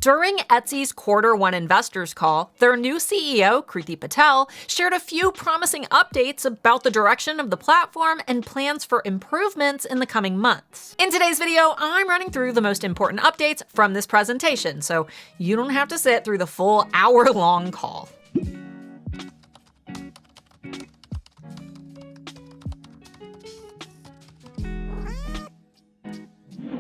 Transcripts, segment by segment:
During Etsy's Q1 investors call, their new CEO, Kriti Patel, shared a few promising updates about the direction of the platform and plans for improvements in the coming months. In today's video, I'm running through the most important updates from this presentation, so you don't have to sit through the full hour-long call.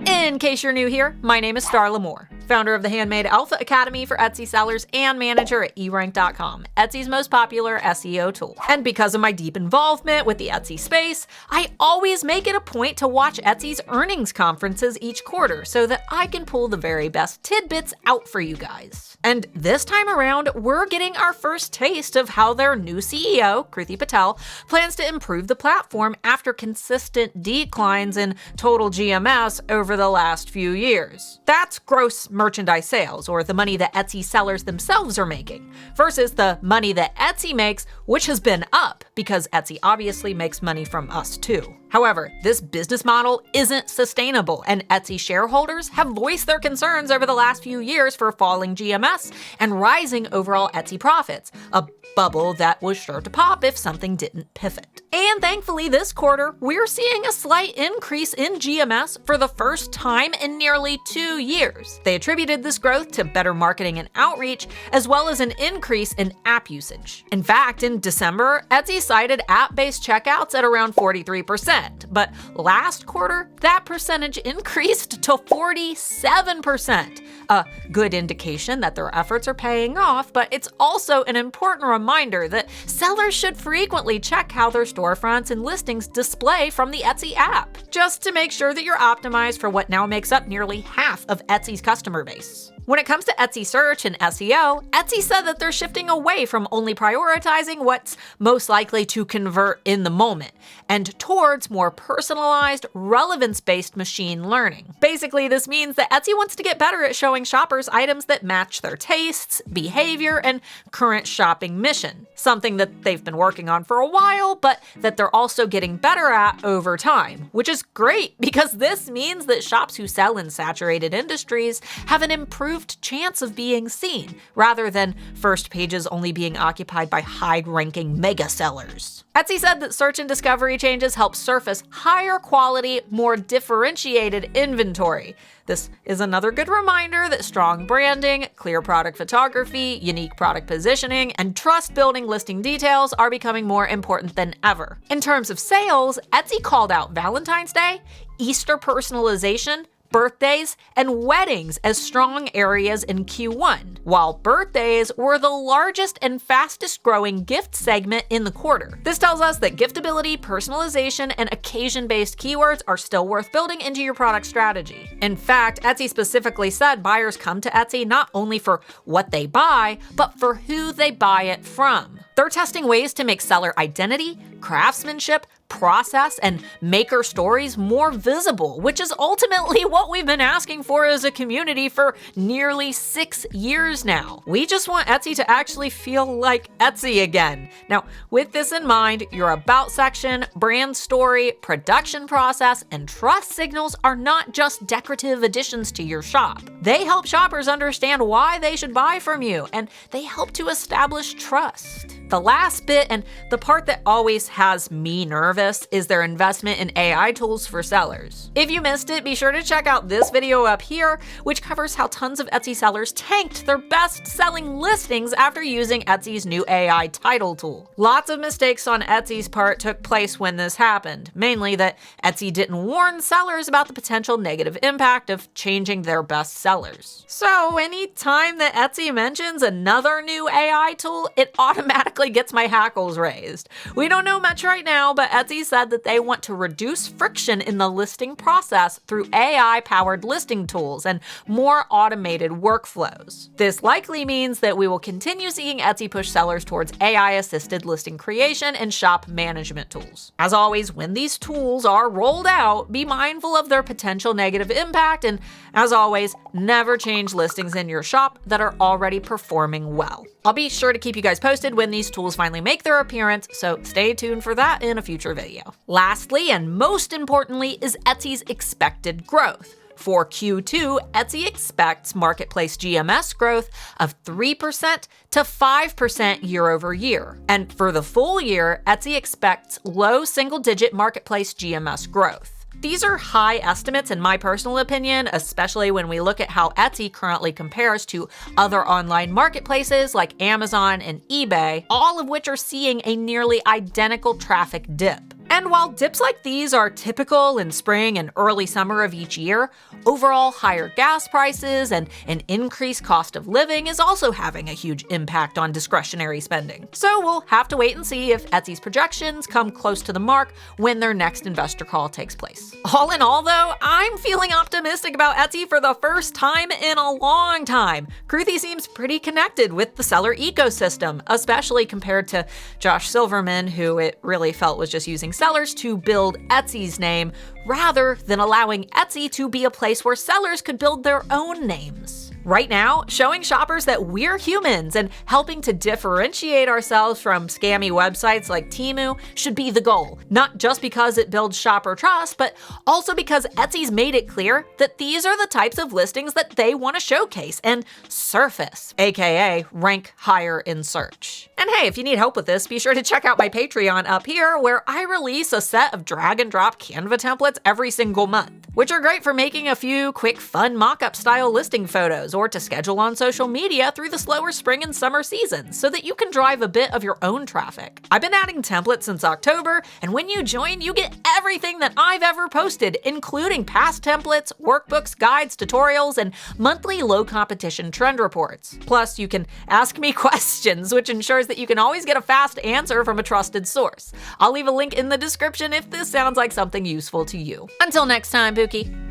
In case you're new here, my name is Starla, founder of the Handmade Alpha Academy for Etsy sellers and manager at erank.com, Etsy's most popular SEO tool. And because of my deep involvement with the Etsy space, I always make it a point to watch Etsy's earnings conferences each quarter so that I can pull the very best tidbits out for you guys. And this time around, we're getting our first taste of how their new CEO, Kriti Patel, plans to improve the platform after consistent declines in total GMS over the last few years. That's gross merchandise sales, or the money that Etsy sellers themselves are making, versus the money that Etsy makes, which has been up because Etsy obviously makes money from us too. However, this business model isn't sustainable, and Etsy shareholders have voiced their concerns over the last few years for falling GMS and rising overall Etsy profits, a bubble that was sure to pop if something didn't pivot. And thankfully this quarter, we're seeing a slight increase in GMS for the first time in nearly 2 years. They attributed this growth to better marketing and outreach, as well as an increase in app usage. In fact, in December, Etsy cited app-based checkouts at around 43%, but last quarter, that percentage increased to 47%. A good indication that their efforts are paying off, but it's also an important reminder that sellers should frequently check how their storefronts and listings display from the Etsy app, just to make sure that you're optimized for what now makes up nearly half of Etsy's customer base. When it comes to Etsy search and SEO, Etsy said that they're shifting away from only prioritizing what's most likely to convert in the moment, and towards more personalized, relevance-based machine learning. Basically, this means that Etsy wants to get better at showing shoppers items that match their tastes, behavior, and current shopping mission, something that they've been working on for a while, but that they're also getting better at over time, which is great because this means that shops who sell in saturated industries have an improved chance of being seen, rather than first pages only being occupied by high-ranking mega sellers. Etsy said that search and discovery changes help surface higher quality, more differentiated inventory. This is another good reminder that strong branding, clear product photography, unique product positioning, and trust-building listing details are becoming more important than ever. In terms of sales, Etsy called out Valentine's Day, Easter personalization, birthdays, and weddings as strong areas in Q1, while birthdays were the largest and fastest growing gift segment in the quarter. This tells us that giftability, personalization, and occasion-based keywords are still worth building into your product strategy. In fact, Etsy specifically said buyers come to Etsy not only for what they buy, but for who they buy it from. They're testing ways to make seller identity, craftsmanship, process, and maker stories more visible, which is ultimately what we've been asking for as a community for nearly 6 years now. We just want Etsy to actually feel like Etsy again. Now, with this in mind, your About section, brand story, production process, and trust signals are not just decorative additions to your shop. They help shoppers understand why they should buy from you, and they help to establish trust. The last bit, and the part that always has me nervous, is their investment in AI tools for sellers. If you missed it, be sure to check out this video up here, which covers how tons of Etsy sellers tanked their best-selling listings after using Etsy's new AI title tool. Lots of mistakes on Etsy's part took place when this happened, mainly that Etsy didn't warn sellers about the potential negative impact of changing their best sellers. So anytime that Etsy mentions another new AI tool, it automatically gets my hackles raised. We don't know much right now, but Etsy said that they want to reduce friction in the listing process through AI-powered listing tools and more automated workflows. This likely means that we will continue seeing Etsy push sellers towards AI-assisted listing creation and shop management tools. As always, when these tools are rolled out, be mindful of their potential negative impact, and as always, never change listings in your shop that are already performing well. I'll be sure to keep you guys posted when these tools finally make their appearance, so stay tuned for that in a future video. Lastly, and most importantly, is Etsy's expected growth. For Q2, Etsy expects marketplace GMS growth of 3% to 5% year over year. And for the full year, Etsy expects low single-digit marketplace GMS growth. These are high estimates in my personal opinion, especially when we look at how Etsy currently compares to other online marketplaces like Amazon and eBay, all of which are seeing a nearly identical traffic dip. And while dips like these are typical in spring and early summer of each year, overall higher gas prices and an increased cost of living is also having a huge impact on discretionary spending. So we'll have to wait and see if Etsy's projections come close to the mark when their next investor call takes place. All in all though, I'm feeling optimistic about Etsy for the first time in a long time. Kruti seems pretty connected with the seller ecosystem, especially compared to Josh Silverman, who it really felt was just using sellers to build Etsy's name rather than allowing Etsy to be a place where sellers could build their own names. Right now, showing shoppers that we're humans and helping to differentiate ourselves from scammy websites like Temu should be the goal, not just because it builds shopper trust, but also because Etsy's made it clear that these are the types of listings that they want to showcase and surface, aka rank higher in search. And hey, if you need help with this, be sure to check out my Patreon up here, where I release a set of drag and drop Canva templates every single month, which are great for making a few quick fun mock-up style listing photos or to schedule on social media through the slower spring and summer seasons so that you can drive a bit of your own traffic. I've been adding templates since October, and when you join, you get everything that I've ever posted, including past templates, workbooks, guides, tutorials, and monthly low competition trend reports. Plus, you can ask me questions, which ensures that you can always get a fast answer from a trusted source. I'll leave a link in the description if this sounds like something useful to you. Until next time, Buki.